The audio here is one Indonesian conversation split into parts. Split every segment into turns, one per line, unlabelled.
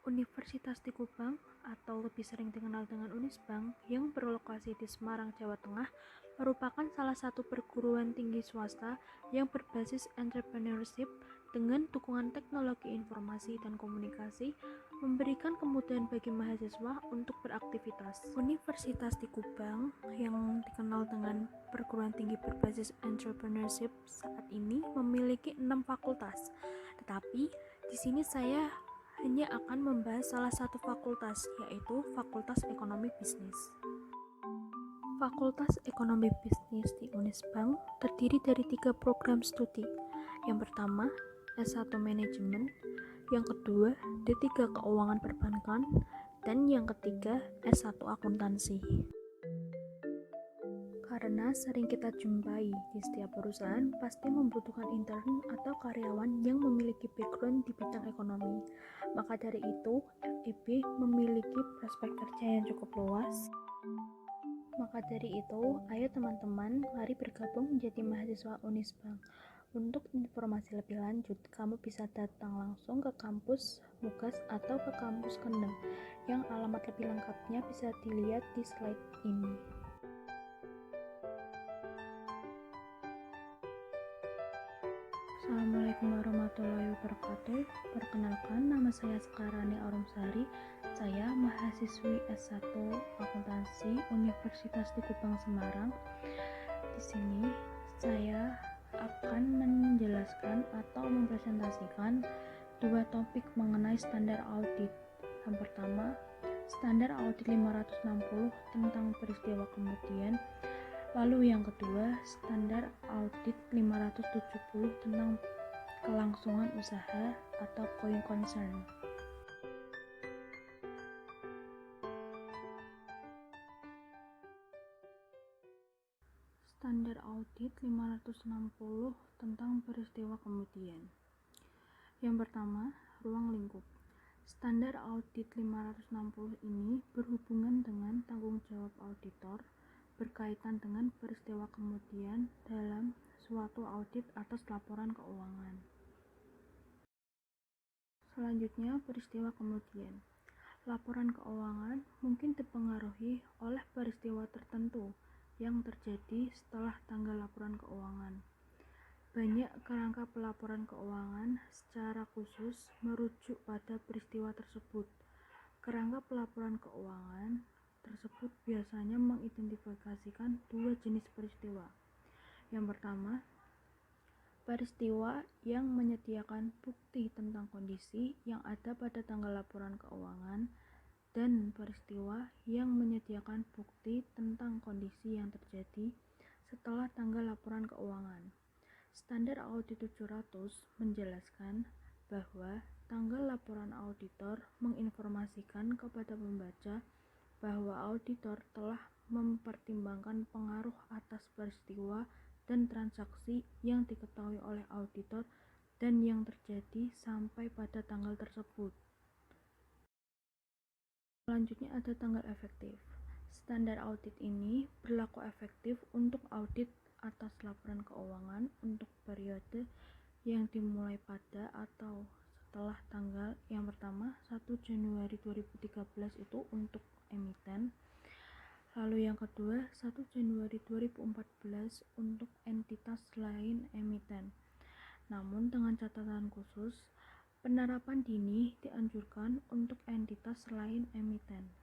Universitas di Kubang, atau lebih sering dikenal dengan Unisbank, yang berlokasi di Semarang, Jawa Tengah, merupakan salah satu perguruan tinggi swasta yang berbasis entrepreneurship dengan dukungan teknologi informasi dan komunikasi, memberikan kemudahan bagi mahasiswa untuk beraktivitas. Universitas di Kubang, yang dikenal dengan perguruan tinggi berbasis entrepreneurship, saat ini memiliki 6 fakultas. Tetapi di sini saya hanya akan membahas salah satu fakultas, yaitu Fakultas Ekonomi Bisnis. Fakultas Ekonomi Bisnis di Unisbank terdiri dari 3 program studi. Yang pertama, S1 Manajemen, yang kedua, D3 Keuangan Perbankan, dan yang ketiga, S1 Akuntansi. Karena sering kita jumpai di setiap perusahaan pasti membutuhkan intern atau karyawan yang memiliki background di bidang ekonomi. Maka dari itu, FEB memiliki prospek kerja yang cukup luas. Maka dari itu, ayo teman-teman, mari bergabung menjadi mahasiswa Unisbank. Untuk informasi lebih lanjut, kamu bisa datang langsung ke kampus Mugas atau ke kampus Kendeng, yang alamat lebih lengkapnya bisa dilihat di slide ini. Assalamualaikum warahmatullahi wabarakatuh. Perkenalkan, nama saya Sekarani Arumsari. Saya mahasiswi S1 Akuntansi Universitas di Kupang, Semarang. Di sini saya akan menjelaskan atau mempresentasikan dua topik mengenai standar audit. Yang pertama, standar audit 560 tentang peristiwa kemudian. Lalu yang kedua, standar audit 570 tentang kelangsungan usaha atau going concern. Standar audit 560 tentang peristiwa kemudian. Yang pertama, ruang lingkup. Standar audit 560 ini berhubungan dengan tanggung jawab auditor berkaitan dengan peristiwa kemudian dalam suatu audit atas laporan keuangan. Selanjutnya, peristiwa kemudian. Laporan keuangan mungkin dipengaruhi oleh peristiwa tertentu yang terjadi setelah tanggal laporan keuangan. Banyak kerangka pelaporan keuangan secara khusus merujuk pada peristiwa tersebut. Kerangka pelaporan keuangan tersebut biasanya mengidentifikasikan dua jenis peristiwa. Yang pertama, peristiwa yang menyediakan bukti tentang kondisi yang ada pada tanggal laporan keuangan, dan peristiwa yang menyediakan bukti tentang kondisi yang terjadi setelah tanggal laporan keuangan. Standar audit 700 menjelaskan bahwa tanggal laporan auditor menginformasikan kepada pembaca bahwa auditor telah mempertimbangkan pengaruh atas peristiwa dan transaksi yang diketahui oleh auditor dan yang terjadi sampai pada tanggal tersebut. Selanjutnya ada tanggal efektif. Standar audit ini berlaku efektif untuk audit atas laporan keuangan untuk periode yang dimulai pada atau setelah tanggal yang pertama 1 Januari 2013 itu untuk emiten. Lalu yang kedua 1 Januari 2014 untuk entitas lain emiten. Namun dengan catatan khusus, penerapan dini dianjurkan untuk entitas lain emiten.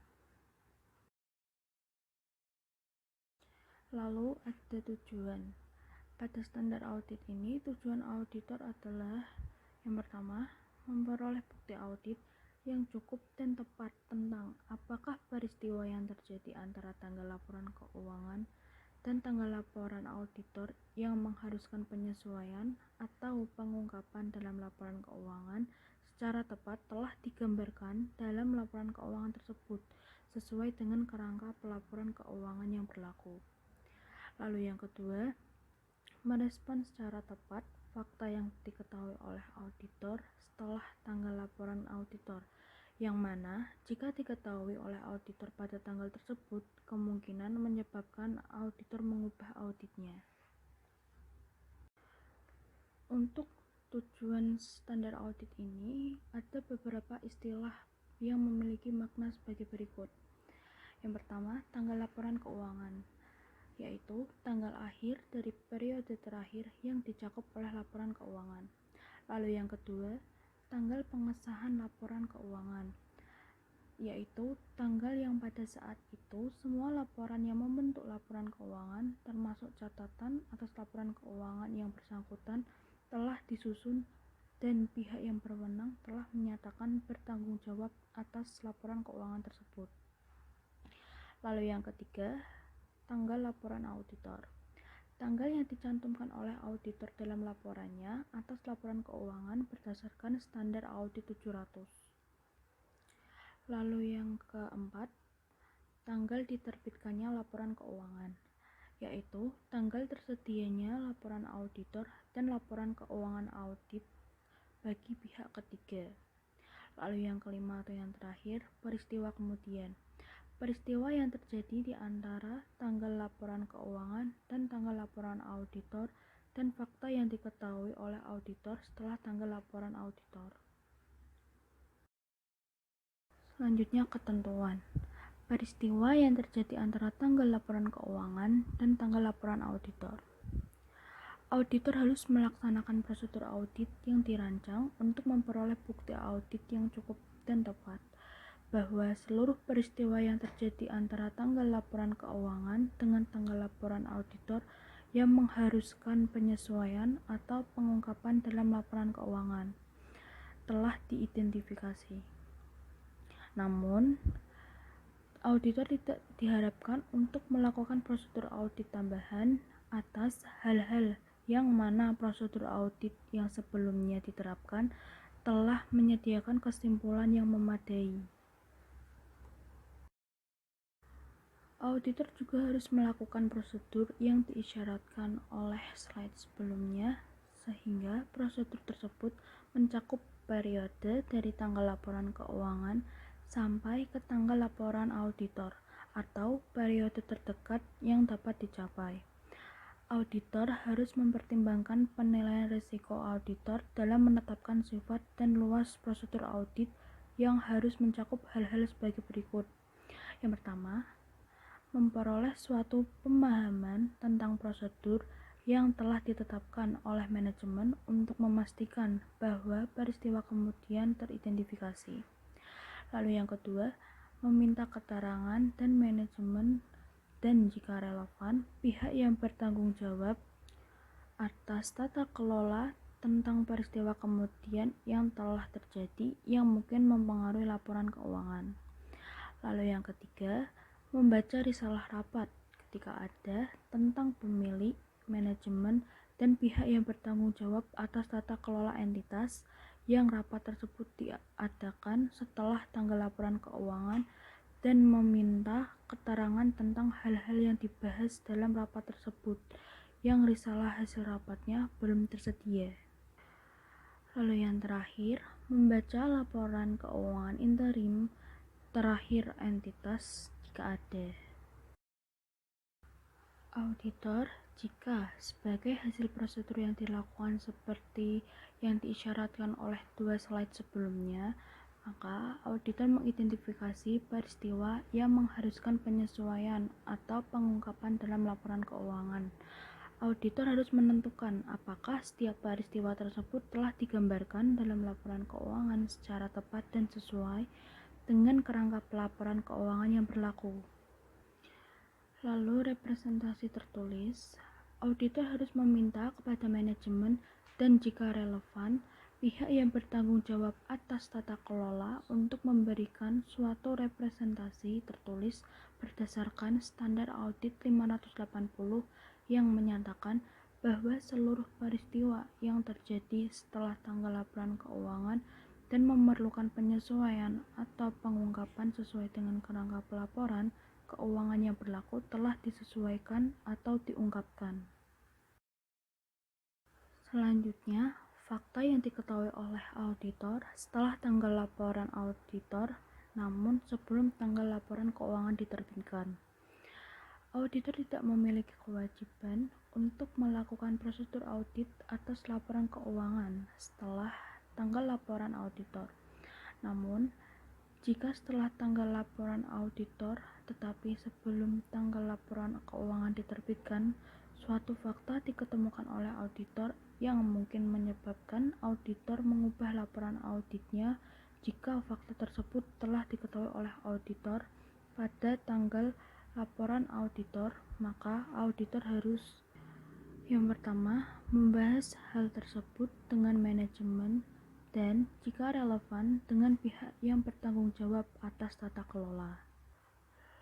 Lalu ada tujuan. Pada standar audit ini, tujuan auditor adalah yang pertama, memperoleh bukti audit yang cukup dan tepat tentang apakah peristiwa yang terjadi antara tanggal laporan keuangan dan tanggal laporan auditor yang mengharuskan penyesuaian atau pengungkapan dalam laporan keuangan secara tepat telah digambarkan dalam laporan keuangan tersebut sesuai dengan kerangka pelaporan keuangan yang berlaku. Lalu yang kedua, merespon secara tepat fakta yang diketahui oleh auditor setelah tanggal laporan auditor, yang mana jika diketahui oleh auditor pada tanggal tersebut, kemungkinan menyebabkan auditor mengubah auditnya. Untuk tujuan standar audit ini, ada beberapa istilah yang memiliki makna sebagai berikut. Yang pertama, tanggal laporan keuangan, yaitu tanggal akhir dari periode terakhir yang dicakup oleh laporan keuangan. Lalu yang kedua, tanggal pengesahan laporan keuangan, yaitu tanggal yang pada saat itu semua laporan yang membentuk laporan keuangan termasuk catatan atas laporan keuangan yang bersangkutan telah disusun dan pihak yang berwenang telah menyatakan bertanggung jawab atas laporan keuangan tersebut. Lalu yang ketiga, tanggal laporan auditor. Tanggal yang dicantumkan oleh auditor dalam laporannya atas laporan keuangan berdasarkan standar audit 700. Lalu yang keempat, tanggal diterbitkannya laporan keuangan, yaitu tanggal tersedianya laporan auditor dan laporan keuangan audit bagi pihak ketiga. Lalu yang kelima atau yang terakhir, peristiwa kemudian. Peristiwa yang terjadi di antara tanggal laporan keuangan dan tanggal laporan auditor dan fakta yang diketahui oleh auditor setelah tanggal laporan auditor. Selanjutnya ketentuan. Peristiwa yang terjadi antara tanggal laporan keuangan dan tanggal laporan auditor. Auditor harus melaksanakan prosedur audit yang dirancang untuk memperoleh bukti audit yang cukup dan tepat, bahwa seluruh peristiwa yang terjadi antara tanggal laporan keuangan dengan tanggal laporan auditor yang mengharuskan penyesuaian atau pengungkapan dalam laporan keuangan telah diidentifikasi. Namun, auditor tidak diharapkan untuk melakukan prosedur audit tambahan atas hal-hal yang mana prosedur audit yang sebelumnya diterapkan telah menyediakan kesimpulan yang memadai. Auditor juga harus melakukan prosedur yang diisyaratkan oleh slide sebelumnya, sehingga prosedur tersebut mencakup periode dari tanggal laporan keuangan sampai ke tanggal laporan auditor atau periode terdekat yang dapat dicapai. Auditor harus mempertimbangkan penilaian risiko auditor dalam menetapkan sifat dan luas prosedur audit yang harus mencakup hal-hal sebagai berikut. Yang pertama, memperoleh suatu pemahaman tentang prosedur yang telah ditetapkan oleh manajemen untuk memastikan bahwa peristiwa kemudian teridentifikasi. Lalu yang kedua, meminta keterangan dan manajemen dan jika relevan, pihak yang bertanggung jawab atas tata kelola tentang peristiwa kemudian yang telah terjadi yang mungkin mempengaruhi laporan keuangan. Lalu yang ketiga, membaca risalah rapat ketika ada tentang pemilik, manajemen, dan pihak yang bertanggung jawab atas tata kelola entitas yang rapat tersebut diadakan setelah tanggal laporan keuangan dan meminta keterangan tentang hal-hal yang dibahas dalam rapat tersebut yang risalah hasil rapatnya belum tersedia. Lalu yang terakhir, membaca laporan keuangan interim terakhir entitas jika ada. Auditor, jika sebagai hasil prosedur yang dilakukan seperti yang diisyaratkan oleh dua slide sebelumnya, maka auditor mengidentifikasi peristiwa yang mengharuskan penyesuaian atau pengungkapan dalam laporan keuangan. Auditor harus menentukan apakah setiap peristiwa tersebut telah digambarkan dalam laporan keuangan secara tepat dan sesuai dengan kerangka pelaporan keuangan yang berlaku. Lalu representasi tertulis, auditor harus meminta kepada manajemen dan jika relevan, pihak yang bertanggung jawab atas tata kelola untuk memberikan suatu representasi tertulis berdasarkan standar audit 580 yang menyatakan bahwa seluruh peristiwa yang terjadi setelah tanggal laporan keuangan dan memerlukan penyesuaian atau pengungkapan sesuai dengan kerangka pelaporan keuangan yang berlaku telah disesuaikan atau diungkapkan. Selanjutnya, fakta yang diketahui oleh auditor setelah tanggal laporan auditor, namun sebelum tanggal laporan keuangan diterbitkan. Auditor tidak memiliki kewajiban untuk melakukan prosedur audit atas laporan keuangan setelah tanggal laporan auditor. Namun, Jika setelah tanggal laporan auditor, tetapi sebelum tanggal laporan keuangan diterbitkan, suatu fakta diketemukan oleh auditor yang mungkin menyebabkan auditor mengubah laporan auditnya. Jika fakta tersebut telah diketahui oleh auditor pada tanggal laporan auditor, maka auditor harus yang pertama, membahas hal tersebut dengan manajemen dan jika relevan dengan pihak yang bertanggung jawab atas tata kelola.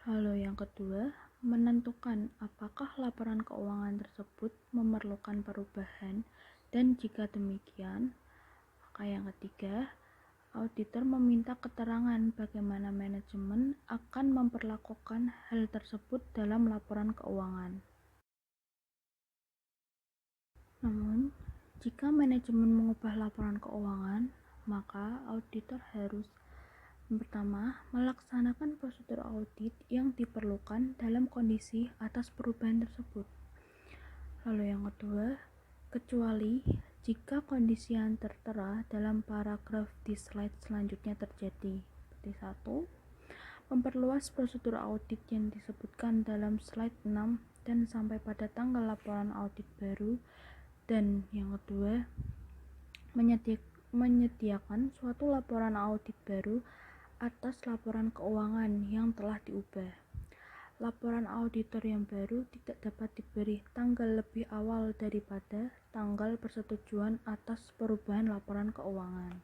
Lalu yang kedua, menentukan apakah laporan keuangan tersebut memerlukan perubahan dan jika demikian, maka yang ketiga, auditor meminta keterangan bagaimana manajemen akan memperlakukan hal tersebut dalam laporan keuangan. Namun, jika manajemen mengubah laporan keuangan, maka auditor harus pertama, melaksanakan prosedur audit yang diperlukan dalam kondisi atas perubahan tersebut. Lalu yang kedua, kecuali jika kondisi yang tertera dalam paragraf di slide selanjutnya terjadi. Seperti 1. Memperluas prosedur audit yang disebutkan dalam slide 6 dan sampai pada tanggal laporan audit baru. Dan yang kedua, menyediakan suatu laporan audit baru atas laporan keuangan yang telah diubah. Laporan auditor yang baru tidak dapat diberi tanggal lebih awal daripada tanggal persetujuan atas perubahan laporan keuangan.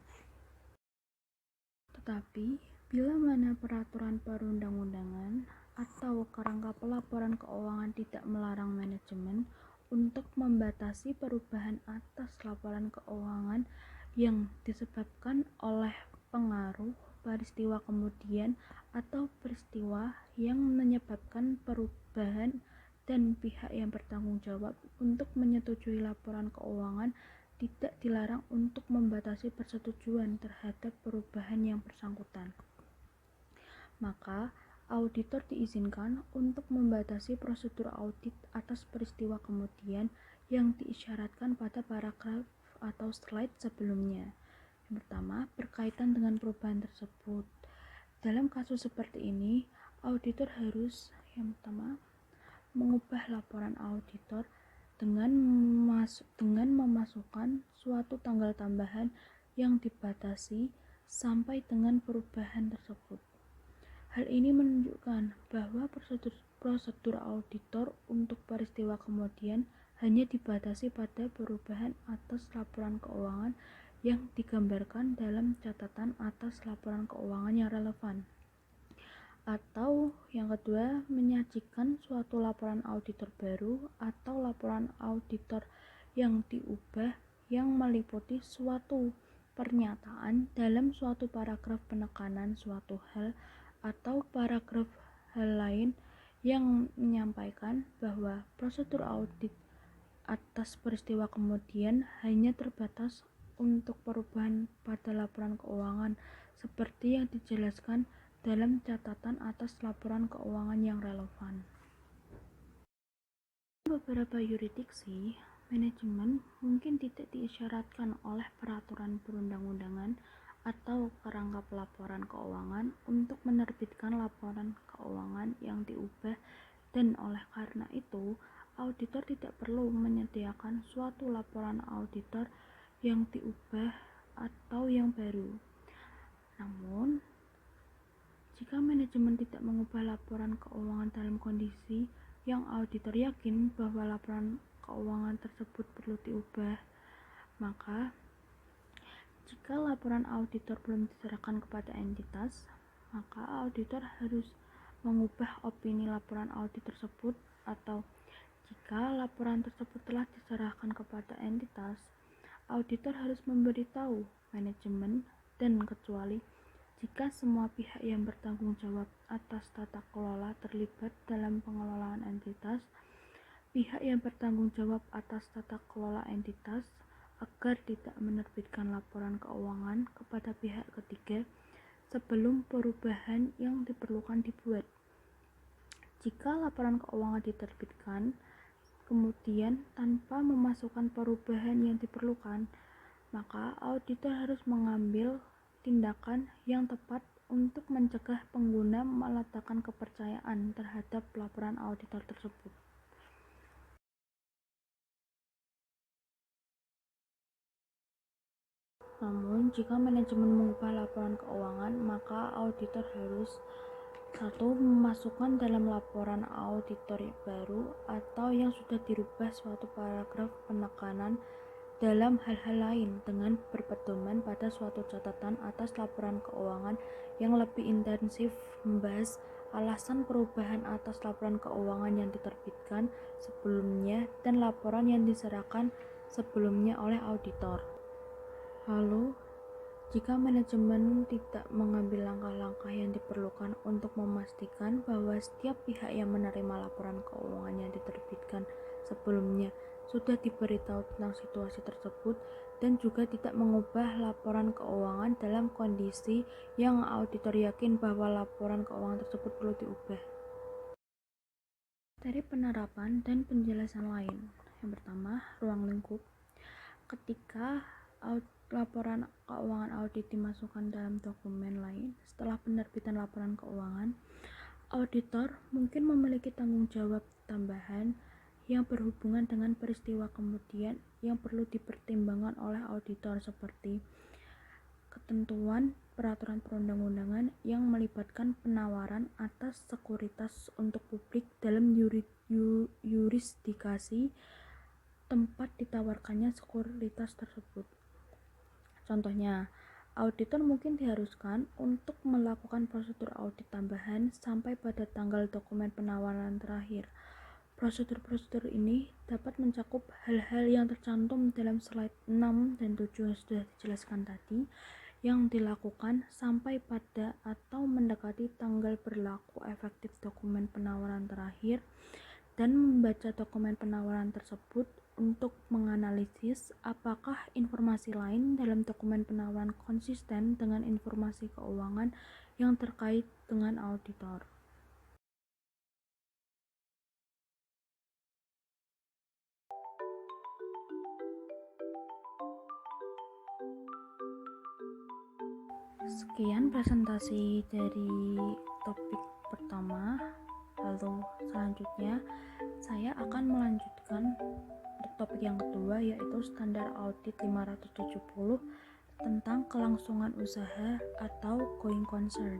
Tetapi, bila mana peraturan perundang-undangan atau kerangka pelaporan keuangan tidak melarang manajemen untuk membatasi perubahan atas laporan keuangan yang disebabkan oleh pengaruh peristiwa kemudian atau peristiwa yang menyebabkan perubahan dan pihak yang bertanggung jawab untuk menyetujui laporan keuangan tidak dilarang untuk membatasi persetujuan terhadap perubahan yang bersangkutan. Maka, auditor diizinkan untuk membatasi prosedur audit atas peristiwa kemudian yang diisyaratkan pada paragraf atau slide sebelumnya. Yang pertama, berkaitan dengan perubahan tersebut. Dalam kasus seperti ini, auditor harus yang pertama mengubah laporan auditor dengan memasukkan suatu tanggal tambahan yang dibatasi sampai dengan perubahan tersebut. Hal ini menunjukkan bahwa prosedur auditor untuk peristiwa kemudian hanya dibatasi pada perubahan atas laporan keuangan yang digambarkan dalam catatan atas laporan keuangan yang relevan. Atau yang kedua, menyajikan suatu laporan auditor baru atau laporan auditor yang diubah yang meliputi suatu pernyataan dalam suatu paragraf penekanan suatu hal atau paragraf hal lain yang menyampaikan bahwa prosedur audit atas peristiwa kemudian hanya terbatas untuk perubahan pada laporan keuangan seperti yang dijelaskan dalam catatan atas laporan keuangan yang relevan. Beberapa yurisdiksi, manajemen mungkin tidak diisyaratkan oleh peraturan perundang-undangan atau kerangka pelaporan keuangan untuk menerbitkan laporan keuangan yang diubah dan oleh karena itu, auditor tidak perlu menyediakan suatu laporan auditor yang diubah atau yang baru. Namun, jika manajemen tidak mengubah laporan keuangan dalam kondisi yang auditor yakin bahwa laporan keuangan tersebut perlu diubah, maka jika laporan auditor belum diserahkan kepada entitas, maka auditor harus mengubah opini laporan audit tersebut atau jika laporan tersebut telah diserahkan kepada entitas, auditor harus memberitahu manajemen dan kecuali jika semua pihak yang bertanggung jawab atas tata kelola terlibat dalam pengelolaan entitas, pihak yang bertanggung jawab atas tata kelola entitas agar tidak menerbitkan laporan keuangan kepada pihak ketiga sebelum perubahan yang diperlukan dibuat. Jika laporan keuangan diterbitkan, kemudian tanpa memasukkan perubahan yang diperlukan, maka auditor harus mengambil tindakan yang tepat untuk mencegah pengguna meletakkan kepercayaan terhadap laporan auditor tersebut. Namun, jika manajemen mengubah laporan keuangan, maka auditor harus 1. Memasukkan dalam laporan auditor baru atau yang sudah dirubah suatu paragraf penekanan dalam hal-hal lain dengan berpedoman pada suatu catatan atas laporan keuangan yang lebih intensif membahas alasan perubahan atas laporan keuangan yang diterbitkan sebelumnya dan laporan yang diserahkan sebelumnya oleh auditor. Lalu, jika manajemen tidak mengambil langkah-langkah yang diperlukan untuk memastikan bahwa setiap pihak yang menerima laporan keuangan yang diterbitkan sebelumnya sudah diberitahu tentang situasi tersebut dan juga tidak mengubah laporan keuangan dalam kondisi yang auditor yakin bahwa laporan keuangan tersebut perlu diubah. Dari penerapan dan penjelasan lain. Yang pertama, ruang lingkup. Ketika laporan keuangan audit dimasukkan dalam dokumen lain setelah penerbitan laporan keuangan, auditor mungkin memiliki tanggung jawab tambahan yang berhubungan dengan peristiwa kemudian yang perlu dipertimbangkan oleh auditor seperti ketentuan peraturan perundang-undangan yang melibatkan penawaran atas sekuritas untuk publik dalam yurisdikasi tempat ditawarkannya sekuritas tersebut. Contohnya, auditor mungkin diharuskan untuk melakukan prosedur audit tambahan sampai pada tanggal dokumen penawaran terakhir. Prosedur-prosedur ini dapat mencakup hal-hal yang tercantum dalam slide 6 dan 7 yang sudah dijelaskan tadi, yang dilakukan sampai pada atau mendekati tanggal berlaku efektif dokumen penawaran terakhir, dan membaca dokumen penawaran tersebut untuk menganalisis apakah informasi lain dalam dokumen penawaran konsisten dengan informasi keuangan yang terkait dengan auditor. Sekian presentasi dari topik pertama. Lalu selanjutnya saya akan melanjutkan topik yang kedua, yaitu standar audit 570 tentang kelangsungan usaha atau going concern.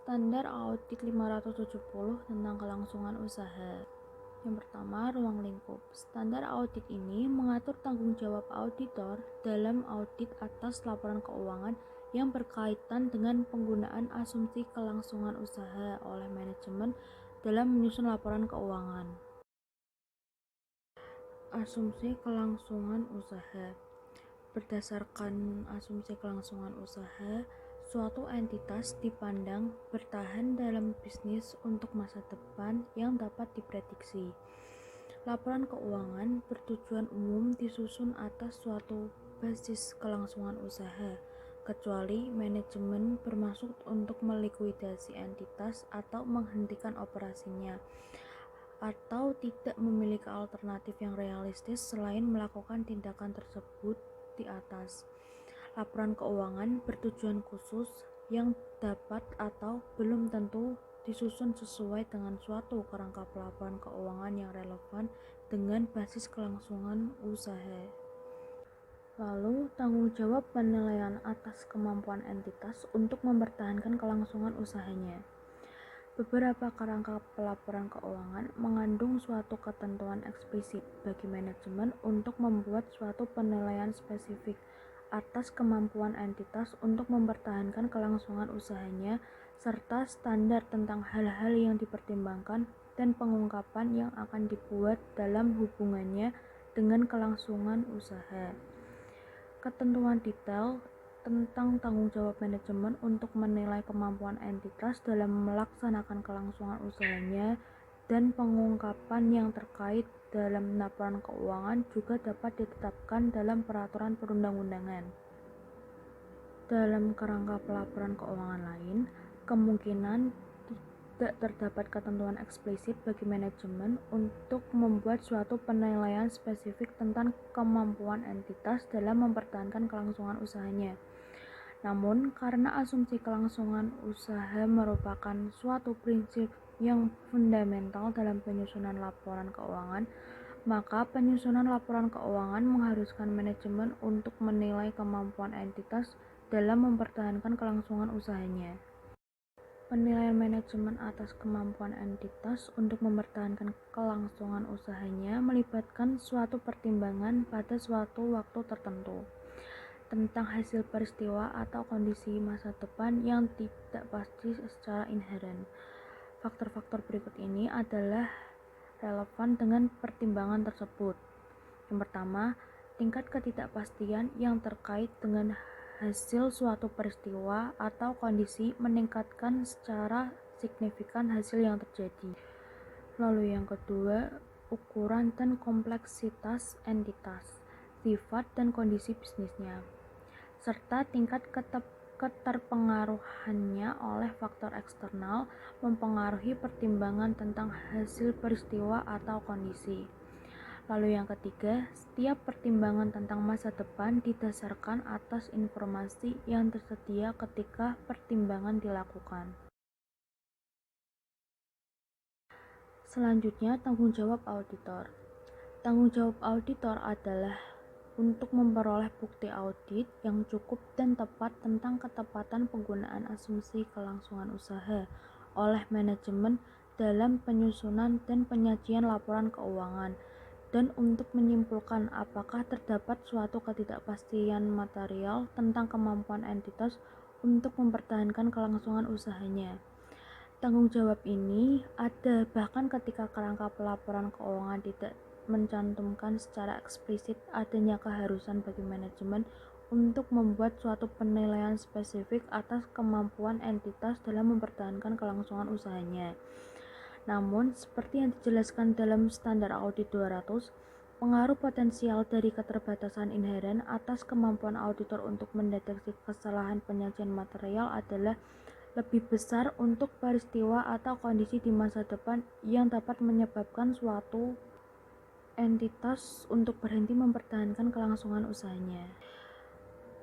Standar audit 570 tentang kelangsungan usaha. Yang pertama, ruang lingkup. Standar audit ini mengatur tanggung jawab auditor dalam audit atas laporan keuangan yang berkaitan dengan penggunaan asumsi kelangsungan usaha oleh manajemen dalam menyusun laporan keuangan. Asumsi kelangsungan usaha. Berdasarkan asumsi kelangsungan usaha, suatu entitas dipandang bertahan dalam bisnis untuk masa depan yang dapat diprediksi. Laporan keuangan bertujuan umum disusun atas suatu basis kelangsungan usaha, kecuali manajemen bermaksud untuk melikuidasi entitas atau menghentikan operasinya, atau tidak memiliki alternatif yang realistis selain melakukan tindakan tersebut di atas. Laporan keuangan bertujuan khusus yang dapat atau belum tentu disusun sesuai dengan suatu kerangka pelaporan keuangan yang relevan dengan basis kelangsungan usaha. Lalu, tanggung jawab penilaian atas kemampuan entitas untuk mempertahankan kelangsungan usahanya. Beberapa kerangka pelaporan keuangan mengandung suatu ketentuan eksplisit bagi manajemen untuk membuat suatu penilaian spesifik atas kemampuan entitas untuk mempertahankan kelangsungan usahanya, serta standar tentang hal-hal yang dipertimbangkan dan pengungkapan yang akan dibuat dalam hubungannya dengan kelangsungan usaha. Ketentuan detail tentang tanggung jawab manajemen untuk menilai kemampuan entitas dalam melaksanakan kelangsungan usahanya dan pengungkapan yang terkait dalam laporan keuangan juga dapat ditetapkan dalam peraturan perundang-undangan. Dalam kerangka pelaporan keuangan lain, kemungkinan tidak terdapat ketentuan eksplisit bagi manajemen untuk membuat suatu penilaian spesifik tentang kemampuan entitas dalam mempertahankan kelangsungan usahanya. Namun, karena asumsi kelangsungan usaha merupakan suatu prinsip yang fundamental dalam penyusunan laporan keuangan, maka penyusunan laporan keuangan mengharuskan manajemen untuk menilai kemampuan entitas dalam mempertahankan kelangsungan usahanya. Penilaian manajemen atas kemampuan entitas untuk mempertahankan kelangsungan usahanya melibatkan suatu pertimbangan pada suatu waktu tertentu tentang hasil peristiwa atau kondisi masa depan yang tidak pasti secara inheren. Faktor-faktor berikut ini adalah relevan dengan pertimbangan tersebut. Yang pertama, tingkat ketidakpastian yang terkait dengan hasil suatu peristiwa atau kondisi meningkatkan secara signifikan hasil yang terjadi. Lalu yang kedua, ukuran dan kompleksitas entitas, sifat dan kondisi bisnisnya, serta tingkat keterpengaruhannya oleh faktor eksternal mempengaruhi pertimbangan tentang hasil peristiwa atau kondisi. Lalu yang ketiga, setiap pertimbangan tentang masa depan didasarkan atas informasi yang tersedia ketika pertimbangan dilakukan. Selanjutnya, tanggung jawab auditor. Tanggung jawab auditor adalah untuk memperoleh bukti audit yang cukup dan tepat tentang ketepatan penggunaan asumsi kelangsungan usaha oleh manajemen dalam penyusunan dan penyajian laporan keuangan, dan untuk menyimpulkan apakah terdapat suatu ketidakpastian material tentang kemampuan entitas untuk mempertahankan kelangsungan usahanya. Tanggung jawab ini ada bahkan ketika kerangka pelaporan keuangan tidak mencantumkan secara eksplisit adanya keharusan bagi manajemen untuk membuat suatu penilaian spesifik atas kemampuan entitas dalam mempertahankan kelangsungan usahanya. Namun, seperti yang dijelaskan dalam standar audit 200, pengaruh potensial dari keterbatasan inheren atas kemampuan auditor untuk mendeteksi kesalahan penyajian material adalah lebih besar untuk peristiwa atau kondisi di masa depan yang dapat menyebabkan suatu entitas untuk berhenti mempertahankan kelangsungan usahanya.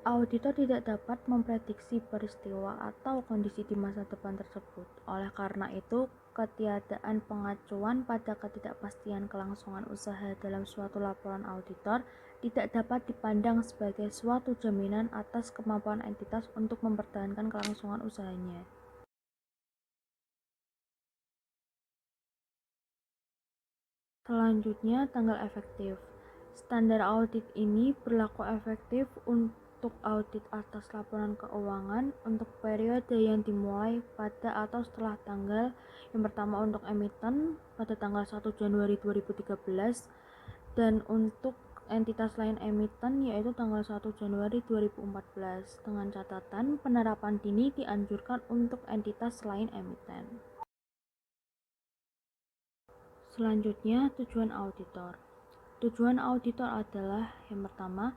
Auditor tidak dapat memprediksi peristiwa atau kondisi di masa depan tersebut. Oleh karena itu, ketiadaan pengacuan pada ketidakpastian kelangsungan usaha dalam suatu laporan auditor tidak dapat dipandang sebagai suatu jaminan atas kemampuan entitas untuk mempertahankan kelangsungan usahanya. Selanjutnya, tanggal efektif. Standar audit ini berlaku efektif untuk audit atas laporan keuangan untuk periode yang dimulai pada atau setelah tanggal yang pertama untuk emiten pada tanggal 1 Januari 2013 dan untuk entitas lain emiten yaitu tanggal 1 Januari 2014, dengan catatan penerapan dini dianjurkan untuk entitas lain emiten. Selanjutnya, tujuan auditor. Tujuan auditor adalah yang pertama,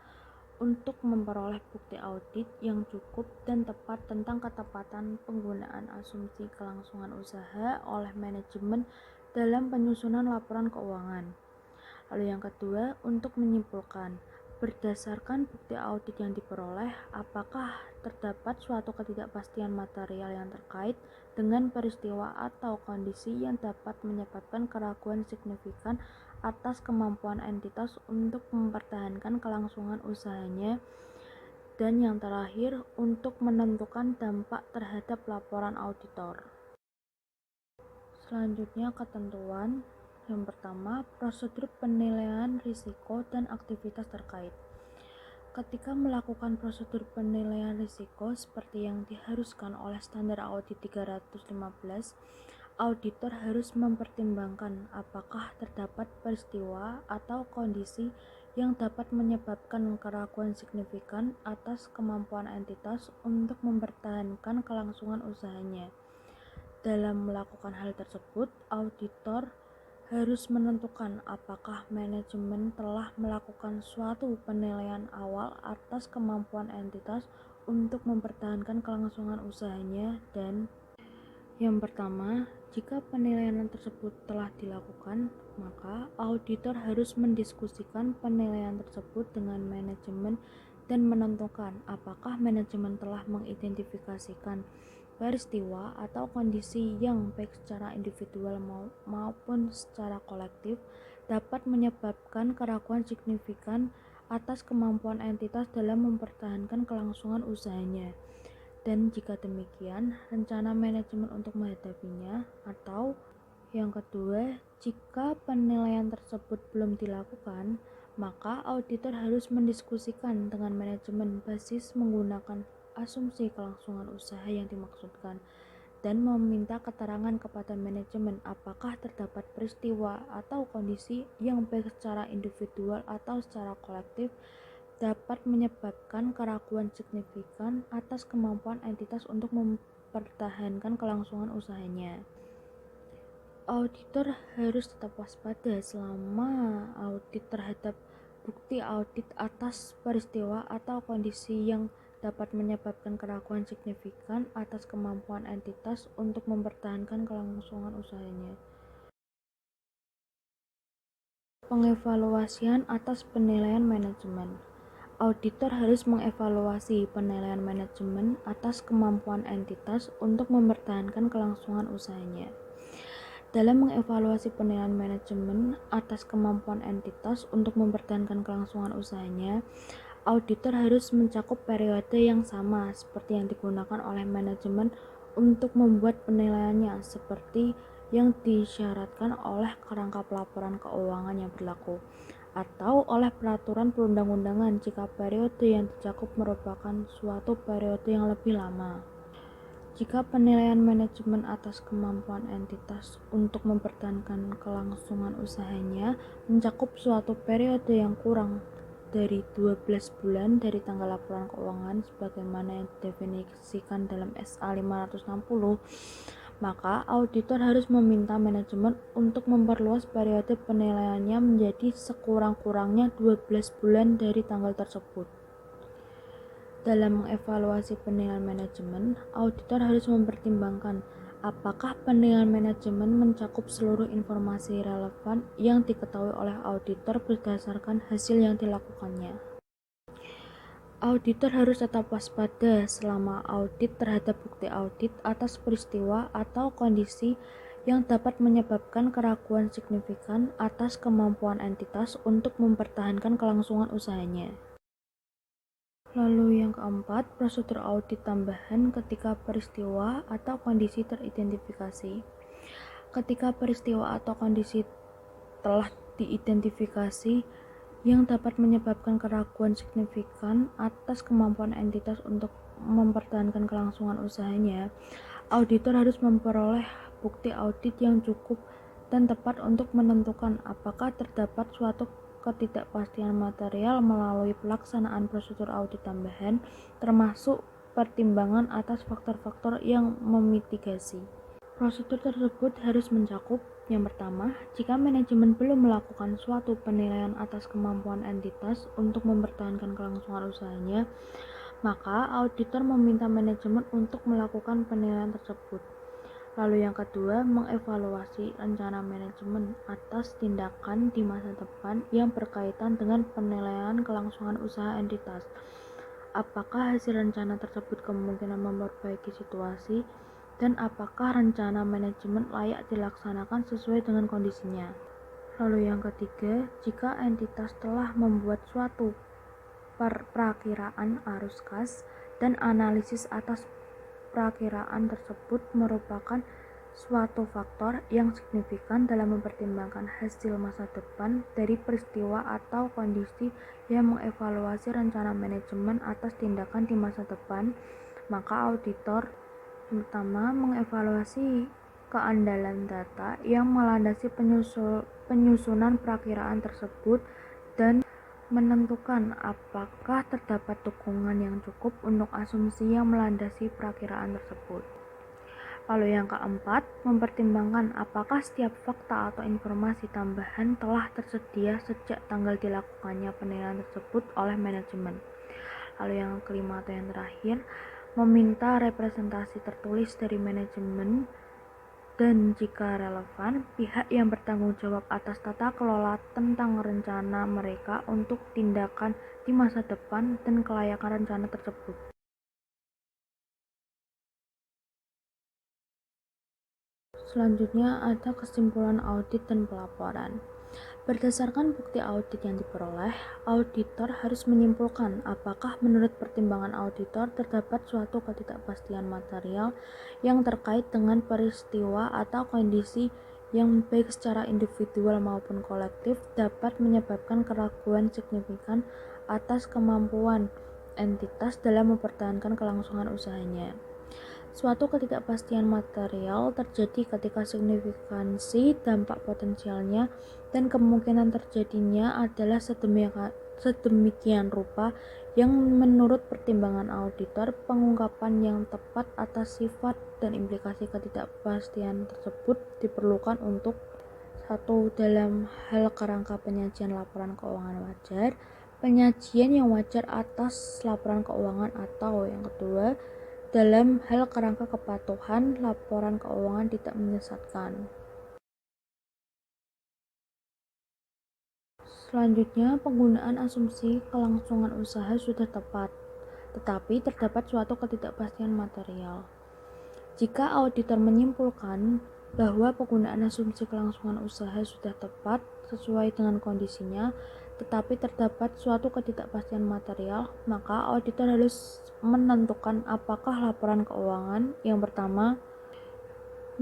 untuk memperoleh bukti audit yang cukup dan tepat tentang ketepatan penggunaan asumsi kelangsungan usaha oleh manajemen dalam penyusunan laporan keuangan. Lalu yang kedua, untuk menyimpulkan berdasarkan bukti audit yang diperoleh, apakah terdapat suatu ketidakpastian material yang terkait dengan peristiwa atau kondisi yang dapat menyebabkan keraguan signifikan atas kemampuan entitas untuk mempertahankan kelangsungan usahanya. Dan yang terakhir, untuk menentukan dampak terhadap laporan auditor. Selanjutnya, ketentuan. Yang pertama, prosedur penilaian risiko dan aktivitas terkait. Ketika melakukan prosedur penilaian risiko seperti yang diharuskan oleh standar audit 315, auditor harus mempertimbangkan apakah terdapat peristiwa atau kondisi yang dapat menyebabkan keraguan signifikan atas kemampuan entitas untuk mempertahankan kelangsungan usahanya. Dalam melakukan hal tersebut, auditor harus menentukan apakah manajemen telah melakukan suatu penilaian awal atas kemampuan entitas untuk mempertahankan kelangsungan usahanya, dan Yang pertama, jika penilaian tersebut telah dilakukan, maka auditor harus mendiskusikan penilaian tersebut dengan manajemen dan menentukan apakah manajemen telah mengidentifikasikan peristiwa atau kondisi yang baik secara individual maupun secara kolektif dapat menyebabkan keraguan signifikan atas kemampuan entitas dalam mempertahankan kelangsungan usahanya. Dan jika demikian, rencana manajemen untuk menghadapinya. Atau yang kedua, jika penilaian tersebut belum dilakukan, maka auditor harus mendiskusikan dengan manajemen basis menggunakan asumsi kelangsungan usaha yang dimaksudkan dan meminta keterangan kepada manajemen apakah terdapat peristiwa atau kondisi yang baik secara individual atau secara kolektif dapat menyebabkan keraguan signifikan atas kemampuan entitas untuk mempertahankan kelangsungan usahanya. Auditor harus tetap waspada selama audit terhadap bukti audit atas peristiwa atau kondisi yang dapat menyebabkan keraguan signifikan atas kemampuan entitas untuk mempertahankan kelangsungan usahanya. Pengevaluasian atas penilaian manajemen. Auditor harus mengevaluasi penilaian manajemen atas kemampuan entitas untuk mempertahankan kelangsungan usahanya. Dalam mengevaluasi penilaian manajemen atas kemampuan entitas untuk mempertahankan kelangsungan usahanya, auditor harus mencakup periode yang sama seperti yang digunakan oleh manajemen untuk membuat penilaiannya, seperti yang disyaratkan oleh kerangka pelaporan keuangan yang berlaku atau oleh peraturan perundang-undangan jika periode yang dicakup merupakan suatu periode yang lebih lama. Jika penilaian manajemen atas kemampuan entitas untuk mempertahankan kelangsungan usahanya mencakup suatu periode yang kurang dari 12 bulan dari tanggal laporan keuangan sebagaimana yang didefinisikan dalam SA 560, maka auditor harus meminta manajemen untuk memperluas periode penilaiannya menjadi sekurang-kurangnya 12 bulan dari tanggal tersebut. Dalam mengevaluasi penilaian manajemen, auditor harus mempertimbangkan apakah penilaian manajemen mencakup seluruh informasi relevan yang diketahui oleh auditor berdasarkan hasil yang dilakukannya. Auditor harus tetap waspada selama audit terhadap bukti audit atas peristiwa atau kondisi yang dapat menyebabkan keraguan signifikan atas kemampuan entitas untuk mempertahankan kelangsungan usahanya. Lalu yang keempat, prosedur audit tambahan ketika peristiwa atau kondisi teridentifikasi. Ketika peristiwa atau kondisi telah diidentifikasi yang dapat menyebabkan keraguan signifikan atas kemampuan entitas untuk mempertahankan kelangsungan usahanya, auditor harus memperoleh bukti audit yang cukup dan tepat untuk menentukan apakah terdapat suatu ketidakpastian material melalui pelaksanaan prosedur audit tambahan, termasuk pertimbangan atas faktor-faktor yang memitigasi. Prosedur tersebut harus mencakup yang pertama, jika manajemen belum melakukan suatu penilaian atas kemampuan entitas untuk mempertahankan kelangsungan usahanya, maka auditor meminta manajemen untuk melakukan penilaian tersebut. Lalu yang kedua, mengevaluasi rencana manajemen atas tindakan di masa depan yang berkaitan dengan penilaian kelangsungan usaha entitas. Apakah hasil rencana tersebut kemungkinan memperbaiki situasi dan apakah rencana manajemen layak dilaksanakan sesuai dengan kondisinya. Lalu yang ketiga, jika entitas telah membuat suatu perakiraan arus kas dan analisis atas perakiraan tersebut merupakan suatu faktor yang signifikan dalam mempertimbangkan hasil masa depan dari peristiwa atau kondisi yang mengevaluasi rencana manajemen atas tindakan di masa depan, maka auditor pertama mengevaluasi keandalan data yang melandasi penyusunan perakiraan tersebut dan menentukan apakah terdapat dukungan yang cukup untuk asumsi yang melandasi perakiraan tersebut. Lalu yang keempat, mempertimbangkan apakah setiap fakta atau informasi tambahan telah tersedia sejak tanggal dilakukannya penilaian tersebut oleh manajemen. Lalu yang kelima atau yang terakhir, meminta representasi tertulis dari manajemen Dan jika relevan, pihak yang bertanggung jawab atas tata kelola tentang rencana mereka untuk tindakan di masa depan dan kelayakan rencana tersebut. Selanjutnya ada kesimpulan audit dan pelaporan. Berdasarkan bukti audit yang diperoleh, auditor harus menyimpulkan apakah menurut pertimbangan auditor terdapat suatu ketidakpastian material yang terkait dengan peristiwa atau kondisi yang baik secara individual maupun kolektif dapat menyebabkan keraguan signifikan atas kemampuan entitas dalam mempertahankan kelangsungan usahanya. Suatu ketidakpastian material terjadi ketika signifikansi dampak potensialnya dan kemungkinan terjadinya adalah sedemikian rupa yang menurut pertimbangan auditor pengungkapan yang tepat atas sifat dan implikasi ketidakpastian tersebut diperlukan untuk satu dalam hal kerangka penyajian laporan keuangan wajar, penyajian yang wajar atas laporan keuangan, atau yang kedua dalam hal kerangka kepatuhan laporan keuangan tidak menyesatkan. Selanjutnya, penggunaan asumsi kelangsungan usaha sudah tepat, tetapi terdapat suatu ketidakpastian material. Jika auditor menyimpulkan bahwa penggunaan asumsi kelangsungan usaha sudah tepat sesuai dengan kondisinya, tetapi terdapat suatu ketidakpastian material, maka auditor harus menentukan apakah laporan keuangan yang pertama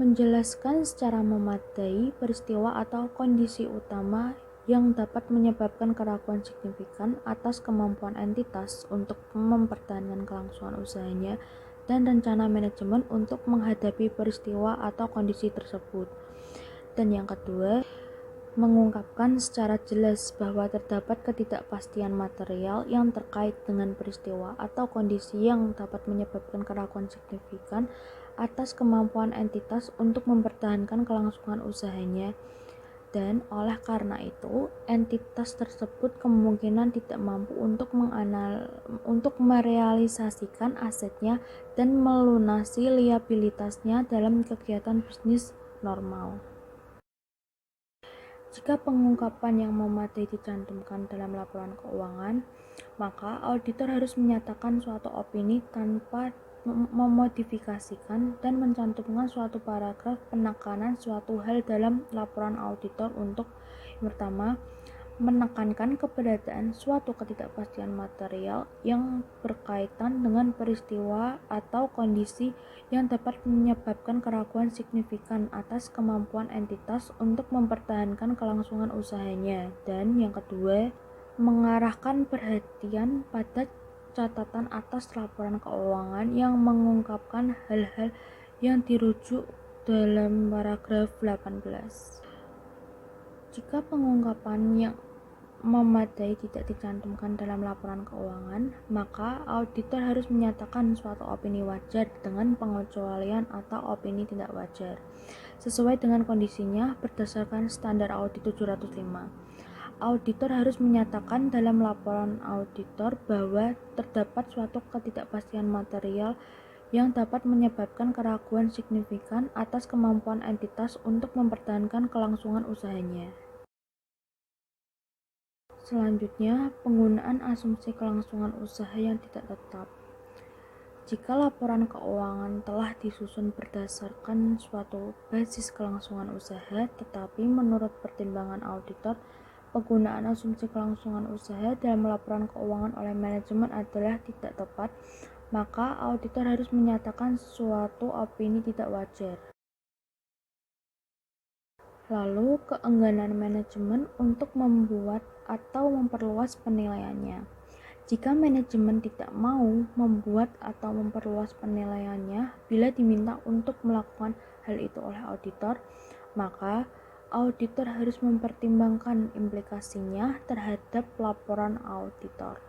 menjelaskan secara memadai peristiwa atau kondisi utama yang dapat menyebabkan keraguan signifikan atas kemampuan entitas untuk mempertahankan kelangsungan usahanya dan rencana manajemen untuk menghadapi peristiwa atau kondisi tersebut. Dan yang kedua, mengungkapkan secara jelas bahwa terdapat ketidakpastian material yang terkait dengan peristiwa atau kondisi yang dapat menyebabkan keraguan signifikan atas kemampuan entitas untuk mempertahankan kelangsungan usahanya, dan oleh karena itu entitas tersebut kemungkinan tidak mampu untuk merealisasikan asetnya dan melunasi liabilitasnya dalam kegiatan bisnis normal. Jika pengungkapan yang memadai dicantumkan dalam laporan keuangan, maka auditor harus menyatakan suatu opini tanpa memodifikasikan dan mencantumkan suatu paragraf penekanan suatu hal dalam laporan auditor untuk yang pertama, menekankan keberadaan suatu ketidakpastian material yang berkaitan dengan peristiwa atau kondisi yang dapat menyebabkan keraguan signifikan atas kemampuan entitas untuk mempertahankan kelangsungan usahanya, dan yang kedua, mengarahkan perhatian pada catatan atas laporan keuangan yang mengungkapkan hal-hal yang dirujuk dalam paragraf 18. Jika pengungkapan yang memadai tidak dicantumkan dalam laporan keuangan, maka auditor harus menyatakan suatu opini wajar dengan pengecualian atau opini tidak wajar, sesuai dengan kondisinya berdasarkan standar audit 705. Auditor harus menyatakan dalam laporan auditor bahwa terdapat suatu ketidakpastian material yang dapat menyebabkan keraguan signifikan atas kemampuan entitas untuk mempertahankan kelangsungan usahanya. Selanjutnya, penggunaan asumsi kelangsungan usaha yang tidak tetap. Jika laporan keuangan telah disusun berdasarkan suatu basis kelangsungan usaha, tetapi menurut pertimbangan auditor, penggunaan asumsi kelangsungan usaha dalam laporan keuangan oleh manajemen adalah tidak tepat, maka auditor harus menyatakan suatu opini tidak wajar. Lalu, keengganan manajemen untuk membuat atau memperluas penilaiannya. Jika manajemen tidak mau membuat atau memperluas penilaiannya bila diminta untuk melakukan hal itu oleh auditor, maka auditor harus mempertimbangkan implikasinya terhadap laporan auditor.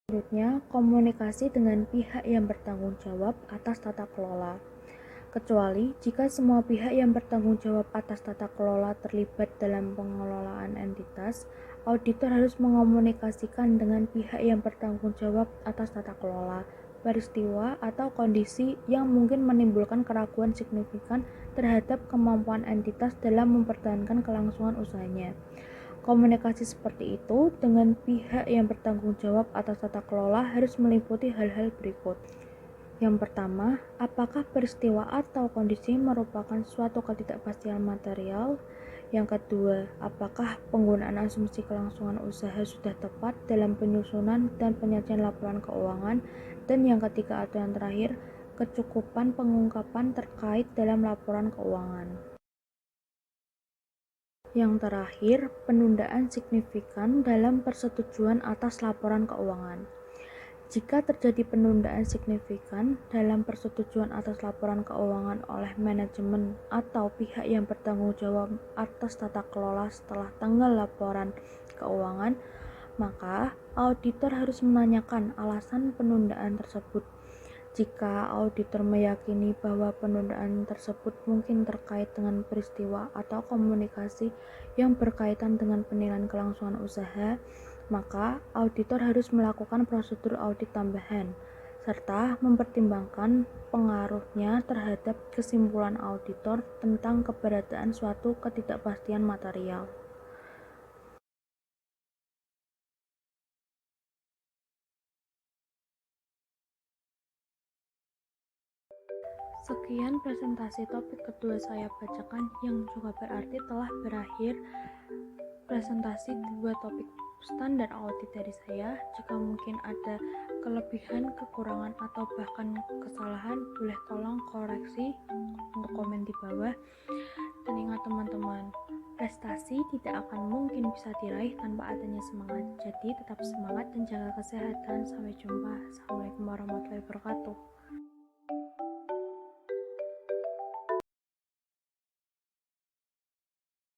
Selanjutnya, komunikasi dengan pihak yang bertanggung jawab atas tata kelola. Kecuali jika semua pihak yang bertanggung jawab atas tata kelola terlibat dalam pengelolaan entitas, auditor harus mengomunikasikan dengan pihak yang bertanggung jawab atas tata kelola peristiwa, atau kondisi yang mungkin menimbulkan keraguan signifikan terhadap kemampuan entitas dalam mempertahankan kelangsungan usahanya. Komunikasi seperti itu dengan pihak yang bertanggung jawab atas tata kelola harus meliputi hal-hal berikut. Yang pertama, apakah peristiwa atau kondisi merupakan suatu ketidakpastian material? Yang kedua, apakah penggunaan asumsi kelangsungan usaha sudah tepat dalam penyusunan dan penyajian laporan keuangan? Dan yang ketiga atau yang terakhir, kecukupan pengungkapan terkait dalam laporan keuangan. Yang terakhir, penundaan signifikan dalam persetujuan atas laporan keuangan. Jika terjadi penundaan signifikan dalam persetujuan atas laporan keuangan oleh manajemen atau pihak yang bertanggung jawab atas tata kelola setelah tanggal laporan keuangan, maka auditor harus menanyakan alasan penundaan tersebut. Jika auditor meyakini bahwa penundaan tersebut mungkin terkait dengan peristiwa atau komunikasi yang berkaitan dengan penilaian kelangsungan usaha, maka auditor harus melakukan prosedur audit tambahan, serta mempertimbangkan pengaruhnya terhadap kesimpulan auditor tentang keberadaan suatu ketidakpastian material. Sekian presentasi topik kedua saya bacakan, yang juga berarti telah berakhir presentasi dua topik standar audit dari saya. Jika mungkin ada kelebihan, kekurangan, atau bahkan kesalahan, boleh tolong koreksi untuk komen di bawah. Dan ingat teman-teman, prestasi tidak akan mungkin bisa diraih tanpa adanya semangat. Jadi tetap semangat dan jaga kesehatan. Sampai jumpa. Assalamualaikum warahmatullahi wabarakatuh.